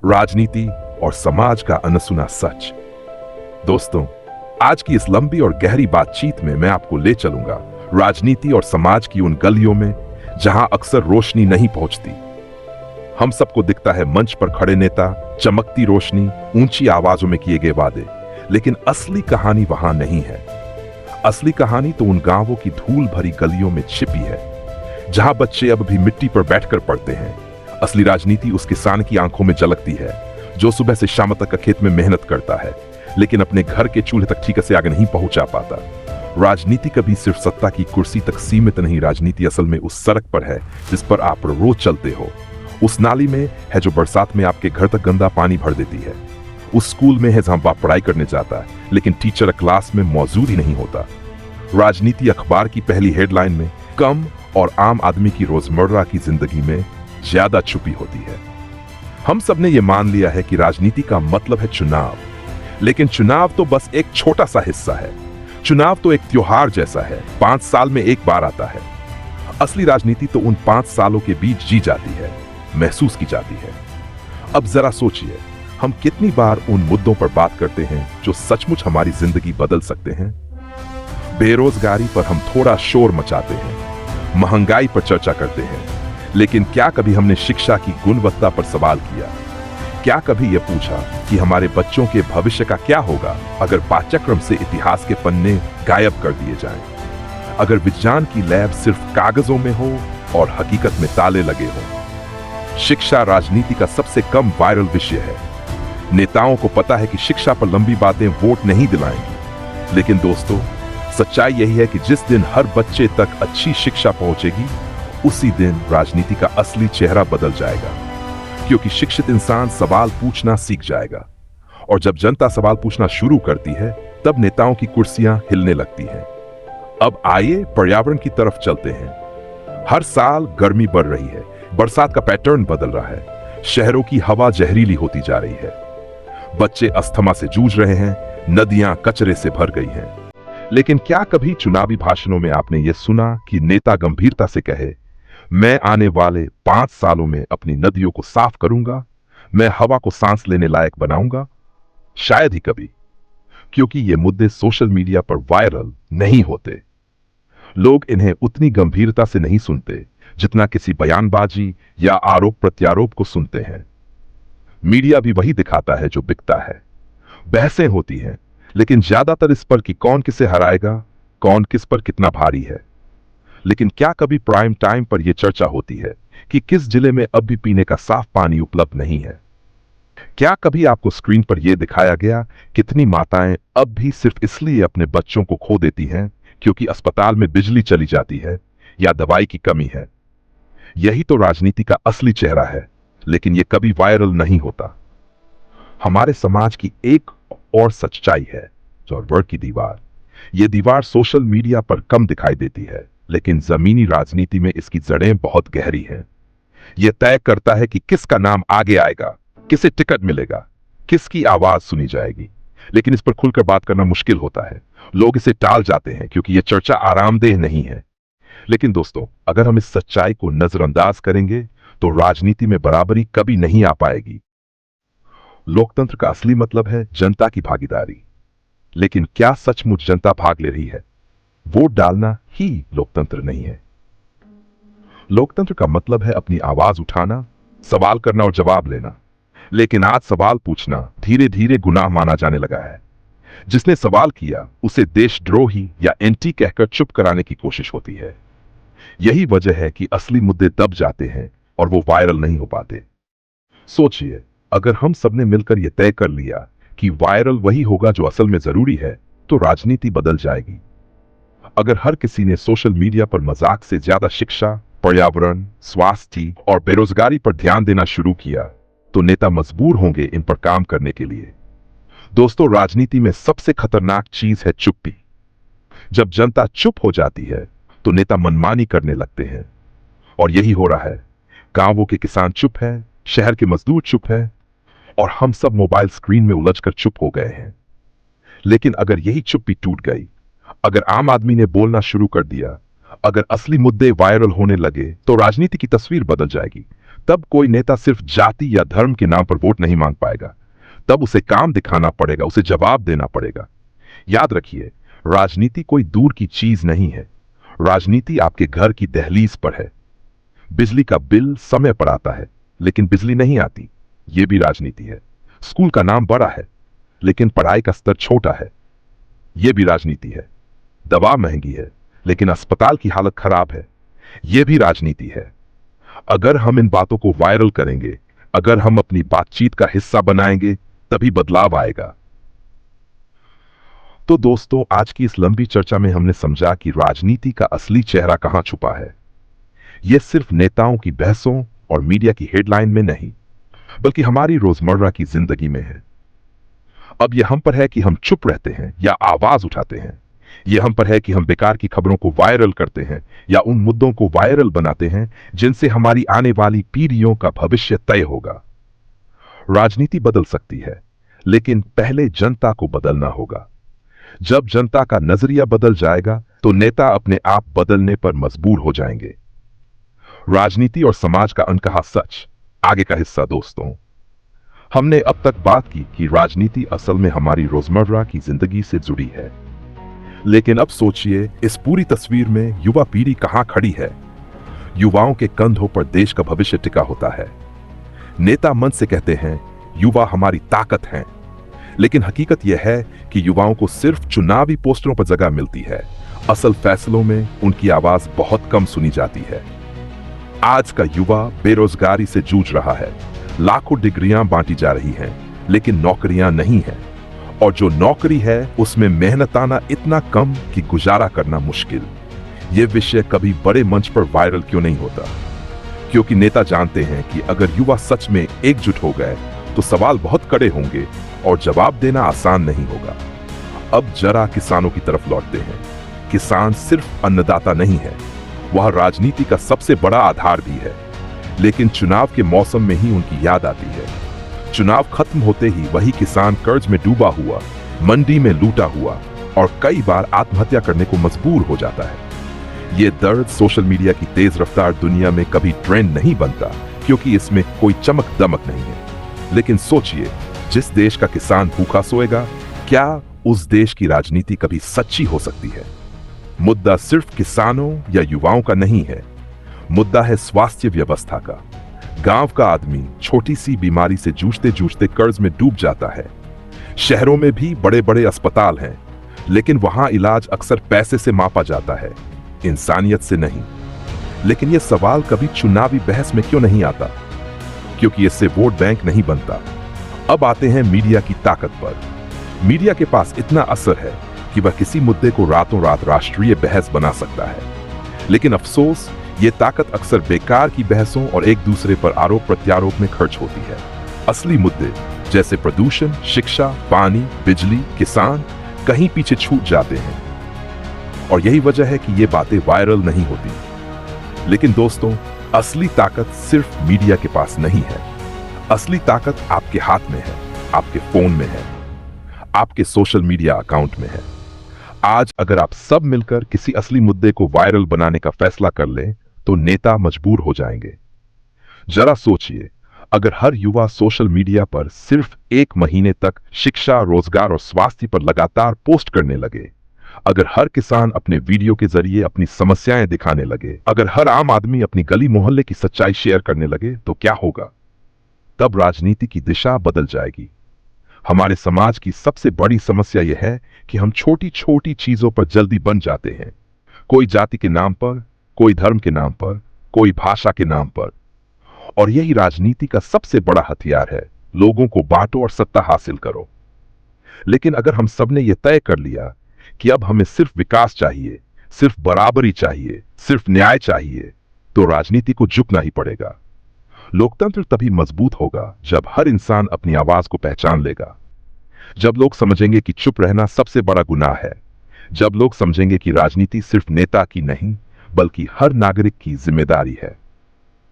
राजनीति और समाज का अनसुना सच। दोस्तों, आज की इस लंबी और गहरी बातचीत में मैं आपको ले चलूंगा राजनीति और समाज की उन गलियों में जहां अक्सर रोशनी नहीं पहुंचती। हम सबको दिखता है मंच पर खड़े नेता, चमकती रोशनी, ऊंची आवाजों में किए गए वादे, लेकिन असली कहानी वहां नहीं है। असली कहानी तो उन गांवों की धूल भरी गलियों में छिपी है जहां बच्चे अब भी मिट्टी पर बैठकर पढ़ते हैं। असली राजनीति उस किसान की आंखों में झलकती है जो सुबह से शाम तक खेत में मेहनत करता है, लेकिन अपने घर के चूल्हे तक ठीक से आगे नहीं पहुंचा पाता। राजनीति कभी सिर्फ सत्ता की कुर्सी तक सीमित नहीं, राजनीति असल में उस सड़क पर है जिस पर आप रोज चलते हो। उस नाली में है जो बरसात में आपके घर तक गंदा पानी भर देती है। उस स्कूल में है जहां बाप पढ़ाई करने जाता है लेकिन टीचर क्लास में मौजूद ही नहीं होता। राजनीति अखबार की पहली हेडलाइन में कम और आम आदमी की रोजमर्रा की जिंदगी में ज्यादा छुपी होती है। हम सबने ये मान लिया है कि राजनीति का मतलब है चुनाव, लेकिन चुनाव तो बस एक छोटा सा हिस्सा है। चुनाव तो एक त्योहार जैसा है, 5 साल में एक बार आता है। असली राजनीति तो उन 5 सालों के बीच जी जाती है, महसूस की जाती है। अब जरा सोचिए, हम कितनी बार उन मुद्दों पर बात करते हैं जो सचमुच हमारी जिंदगी बदल सकते हैं। बेरोजगारी पर हम थोड़ा शोर मचाते हैं, महंगाई पर चर्चा करते हैं, लेकिन क्या कभी हमने शिक्षा की गुणवत्ता पर सवाल किया? क्या कभी यह पूछा कि हमारे बच्चों के भविष्य का क्या होगा अगर पाठ्यक्रम से इतिहास के पन्ने गायब कर दिए जाएं? अगर विज्ञान की लैब सिर्फ कागजों में हो और हकीकत में ताले लगे हों? शिक्षा राजनीति का सबसे कम वायरल विषय है। नेताओं को पता है कि शिक्षा पर लंबी बातें वोट नहीं दिलाएंगी, लेकिन दोस्तों, सच्चाई यही है कि जिस दिन हर बच्चे तक अच्छी शिक्षा पहुंचेगी, उसी दिन राजनीति का असली चेहरा बदल जाएगा। क्योंकि शिक्षित इंसान सवाल पूछना सीख जाएगा, और जब जनता सवाल पूछना शुरू करती है, तब नेताओं की कुर्सियां हिलने लगती हैं। अब आइए पर्यावरण की तरफ चलते हैं। हर साल गर्मी बढ़ रही है, बरसात का पैटर्न बदल रहा है, शहरों की हवा जहरीली होती जा रही है, बच्चे अस्थमा से जूझ रहे हैं, नदियां कचरे से भर गई हैं। लेकिन क्या कभी चुनावी भाषणों में आपने यह सुना कि नेता गंभीरता से कहे, मैं आने वाले 5 सालों में अपनी नदियों को साफ करूंगा, मैं हवा को सांस लेने लायक बनाऊंगा? शायद ही कभी, क्योंकि ये मुद्दे सोशल मीडिया पर वायरल नहीं होते। लोग इन्हें उतनी गंभीरता से नहीं सुनते जितना किसी बयानबाजी या आरोप प्रत्यारोप को सुनते हैं। मीडिया भी वही दिखाता है जो बिकता है। बहसें होती हैं, लेकिन ज्यादातर इस पर कि कौन किसे हराएगा, कौन किस पर कितना भारी है। लेकिन क्या कभी प्राइम टाइम पर यह चर्चा होती है कि किस जिले में अब भी पीने का साफ पानी उपलब्ध नहीं है? क्या कभी आपको स्क्रीन पर यह दिखाया गया कितनी माताएं अब भी सिर्फ इसलिए अपने बच्चों को खो देती हैं क्योंकि अस्पताल में बिजली चली जाती है या दवाई की कमी है? यही तो राजनीति का असली चेहरा है, लेकिन यह कभी वायरल नहीं होता। हमारे समाज की एक और सच्चाई है, जोरबर्ग की दीवार। यह दीवार सोशल मीडिया पर कम दिखाई देती है, लेकिन जमीनी राजनीति में इसकी जड़ें बहुत गहरी हैं। यह तय करता है कि किसका नाम आगे आएगा, किसे टिकट मिलेगा, किसकी आवाज सुनी जाएगी। लेकिन इस पर खुलकर बात करना मुश्किल होता है। लोग इसे टाल जाते हैं क्योंकि यह चर्चा आरामदेह नहीं है। लेकिन दोस्तों, अगर हम इस सच्चाई को नजरअंदाज करेंगे तो राजनीति में बराबरी कभी नहीं आ पाएगी। लोकतंत्र का असली मतलब है जनता की भागीदारी। लेकिन क्या सचमुच जनता भाग ले रही है? वोट डालना ही लोकतंत्र नहीं है। लोकतंत्र का मतलब है अपनी आवाज उठाना, सवाल करना और जवाब लेना। लेकिन आज सवाल पूछना धीरे धीरे गुनाह माना जाने लगा है। जिसने सवाल किया उसे देशद्रोही या एंटी कहकर चुप कराने की कोशिश होती है। यही वजह है कि असली मुद्दे दब जाते हैं और वो वायरल नहीं हो पाते। सोचिए, अगर हम सबने मिलकर यह तय कर लिया कि वायरल वही होगा जो असल में जरूरी है, तो राजनीति बदल जाएगी। अगर हर किसी ने सोशल मीडिया पर मजाक से ज्यादा शिक्षा, पर्यावरण, स्वास्थ्य और बेरोजगारी पर ध्यान देना शुरू किया, तो नेता मजबूर होंगे इन पर काम करने के लिए। दोस्तों, राजनीति में सबसे खतरनाक चीज है चुप्पी। जब जनता चुप हो जाती है तो नेता मनमानी करने लगते हैं, और यही हो रहा है। गांवों के किसान चुप है, शहर के मजदूर चुप है, और हम सब मोबाइल स्क्रीन में उलझकर चुप हो गए हैं। लेकिन अगर यही चुप्पी टूट गई, अगर आम आदमी ने बोलना शुरू कर दिया, अगर असली मुद्दे वायरल होने लगे, तो राजनीति की तस्वीर बदल जाएगी। तब कोई नेता सिर्फ जाति या धर्म के नाम पर वोट नहीं मांग पाएगा। तब उसे काम दिखाना पड़ेगा, उसे जवाब देना पड़ेगा। याद रखिए, राजनीति कोई दूर की चीज नहीं है। राजनीति आपके घर की दहलीज पर है। बिजली का बिल समय पर आता है, लेकिन बिजली नहीं आती, यह भी राजनीति है। स्कूल का नाम बड़ा है, लेकिन पढ़ाई का स्तर छोटा है, यह भी राजनीति है। दवा महंगी है, लेकिन अस्पताल की हालत खराब है, यह भी राजनीति है। अगर हम इन बातों को वायरल करेंगे, अगर हम अपनी बातचीत का हिस्सा बनाएंगे, तभी बदलाव आएगा। तो दोस्तों, आज की इस लंबी चर्चा में हमने समझा कि राजनीति का असली चेहरा कहां छुपा है। यह सिर्फ नेताओं की बहसों और मीडिया की हेडलाइन में नहीं, बल्कि हमारी रोजमर्रा की जिंदगी में है। अब यह हम पर है कि हम चुप रहते हैं या आवाज उठाते हैं। यह हम पर है कि हम बेकार की खबरों को वायरल करते हैं या उन मुद्दों को वायरल बनाते हैं जिनसे हमारी आने वाली पीढ़ियों का भविष्य तय होगा। राजनीति बदल सकती है, लेकिन पहले जनता को बदलना होगा। जब जनता का नजरिया बदल जाएगा, तो नेता अपने आप बदलने पर मजबूर हो जाएंगे। राजनीति और समाज का अनकहा सच, आगे का हिस्सा। दोस्तों, हमने अब तक बात की कि राजनीति असल में हमारी रोजमर्रा की जिंदगी से जुड़ी है, लेकिन अब सोचिए, इस पूरी तस्वीर में युवा पीढ़ी कहां खड़ी है। युवाओं के कंधों पर देश का भविष्य टिका होता है। नेता मन से कहते हैं युवा हमारी ताकत हैं, लेकिन हकीकत यह है कि युवाओं को सिर्फ चुनावी पोस्टरों पर जगह मिलती है। असल फैसलों में उनकी आवाज बहुत कम सुनी जाती है। आज का युवा बेरोजगारी से जूझ रहा है। लाखों डिग्रियां बांटी जा रही हैं, लेकिन नौकरियां नहीं हैं। और जो नौकरी है, उसमें मेहनताना इतना कम कि गुजारा करना मुश्किल। यह विषय कभी बड़े मंच पर वायरल क्यों नहीं होता? क्योंकि नेता जानते हैं कि अगर युवा सच में एकजुट हो गए, तो सवाल बहुत कड़े होंगे और जवाब देना आसान नहीं होगा। अब जरा किसानों की तरफ लौटते हैं। किसान सिर्फ अन्नदाता नहीं है, वह राजनीति का सबसे बड़ा आधार भी है। लेकिन चुनाव के मौसम में ही उनकी याद आती है। चुनाव खत्म होते ही वही किसान कर्ज में डूबा हुआ, मंडी में लूटा हुआ और कई बार आत्महत्या करने को मजबूर हो जाता है। ये दर्द सोशल मीडिया की तेज रफ्तार दुनिया में कभी ट्रेंड नहीं बनता, क्योंकि इसमें कोई चमक दमक नहीं है। लेकिन सोचिए, जिस देश का किसान भूखा सोएगा, क्या उस देश की राजनीति कभी सच्ची हो सकती है? मुद्दा सिर्फ किसानों या युवाओं का नहीं है, मुद्दा है स्वास्थ्य व्यवस्था का। गांव का आदमी छोटी सी बीमारी से जूझते जूझते कर्ज में डूब जाता है। शहरों में भी बड़े बड़े अस्पताल हैं, लेकिन वहां इलाज अक्सर पैसे से मापा जाता है, इंसानियत से नहीं। लेकिन यह सवाल कभी चुनावी बहस में क्यों नहीं आता? क्योंकि इससे वोट बैंक नहीं बनता। अब आते हैं मीडिया की ताकत पर। मीडिया के पास इतना असर है कि वह किसी मुद्दे को रातों रात राष्ट्रीय बहस बना सकता है। लेकिन अफसोस, ये ताकत अक्सर बेकार की बहसों और एक दूसरे पर आरोप प्रत्यारोप में खर्च होती है। असली मुद्दे जैसे प्रदूषण, शिक्षा, पानी, बिजली, किसान कहीं पीछे छूट जाते हैं। और यही वजह है कि ये बातें वायरल नहीं होती। लेकिन दोस्तों, असली ताकत सिर्फ मीडिया के पास नहीं है। असली ताकत आपके हाथ में है, आपके फोन में है, आपके सोशल मीडिया अकाउंट में है। आज अगर आप सब मिलकर किसी असली मुद्दे को वायरल बनाने का फैसला कर लें, तो नेता मजबूर हो जाएंगे। जरा सोचिए, अगर हर युवा सोशल मीडिया पर सिर्फ 1 महीने तक शिक्षा, रोजगार और स्वास्थ्य पर लगातार पोस्ट करने लगे, अगर हर किसान अपने वीडियो के जरिए अपनी समस्याएं दिखाने लगे, अगर हर आम आदमी अपनी गली मोहल्ले की सच्चाई शेयर करने लगे, तो क्या होगा? तब राजनीति की दिशा बदल जाएगी। हमारे समाज की सबसे बड़ी समस्या यह है कि हम छोटी छोटी चीजों पर जल्दी बन जाते हैं। कोई जाति के नाम पर, कोई धर्म के नाम पर, कोई भाषा के नाम पर। और यही राजनीति का सबसे बड़ा हथियार है, लोगों को बांटो और सत्ता हासिल करो। लेकिन अगर हम सबने यह तय कर लिया कि अब हमें सिर्फ विकास चाहिए, सिर्फ बराबरी चाहिए, सिर्फ न्याय चाहिए, तो राजनीति को झुकना ही पड़ेगा। लोकतंत्र तभी मजबूत होगा जब हर इंसान अपनी आवाज को पहचान लेगा, जब लोग समझेंगे कि चुप रहना सबसे बड़ा गुनाह है, जब लोग समझेंगे कि राजनीति सिर्फ नेता की नहीं, बल्कि हर नागरिक की जिम्मेदारी है।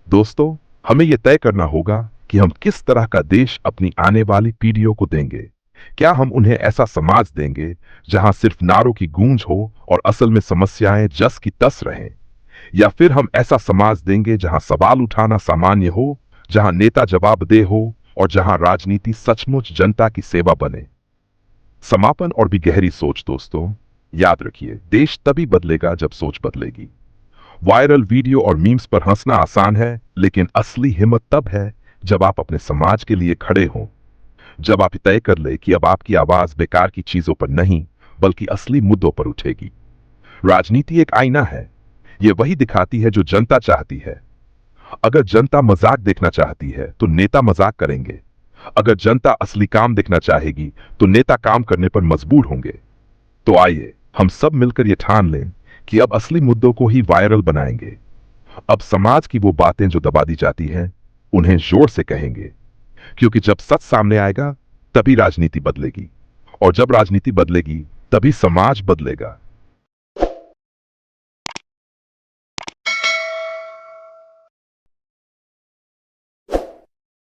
दोस्तों, हमें यह तय करना होगा कि हम किस तरह का देश अपनी आने वाली पीढ़ियों को देंगे। क्या हम उन्हें ऐसा समाज देंगे जहां सिर्फ नारों की गूंज हो और असल में समस्याएं जस की तस रहें, या फिर हम ऐसा समाज देंगे जहां सवाल उठाना सामान्य हो, जहां नेता जवाबदेह हो और जहां राजनीति सचमुच जनता की सेवा बने? समापन और भी गहरी सोच दोस्तों, याद रखिए, देश तभी बदलेगा जब सोच बदलेगी। वायरल वीडियो और मीम्स पर हंसना आसान है, लेकिन असली हिम्मत तब है जब आप अपने समाज के लिए खड़े हों, जब आप तय कर ले कि अब आपकी आवाज बेकार की चीजों पर नहीं, बल्कि असली मुद्दों पर उठेगी। राजनीति एक आईना है, यह वही दिखाती है जो जनता चाहती है। अगर जनता मजाक देखना चाहती है तो नेता मजाक करेंगे। अगर जनता असली काम देखना चाहेगी तो नेता काम करने पर मजबूर होंगे। तो आइए हम सब मिलकर ये ठान लें कि अब असली मुद्दों को ही वायरल बनाएंगे। अब समाज की वो बातें जो दबा दी जाती हैं, उन्हें जोर से कहेंगे, क्योंकि जब सच सामने आएगा तभी राजनीति बदलेगी, और जब राजनीति बदलेगी तभी समाज बदलेगा।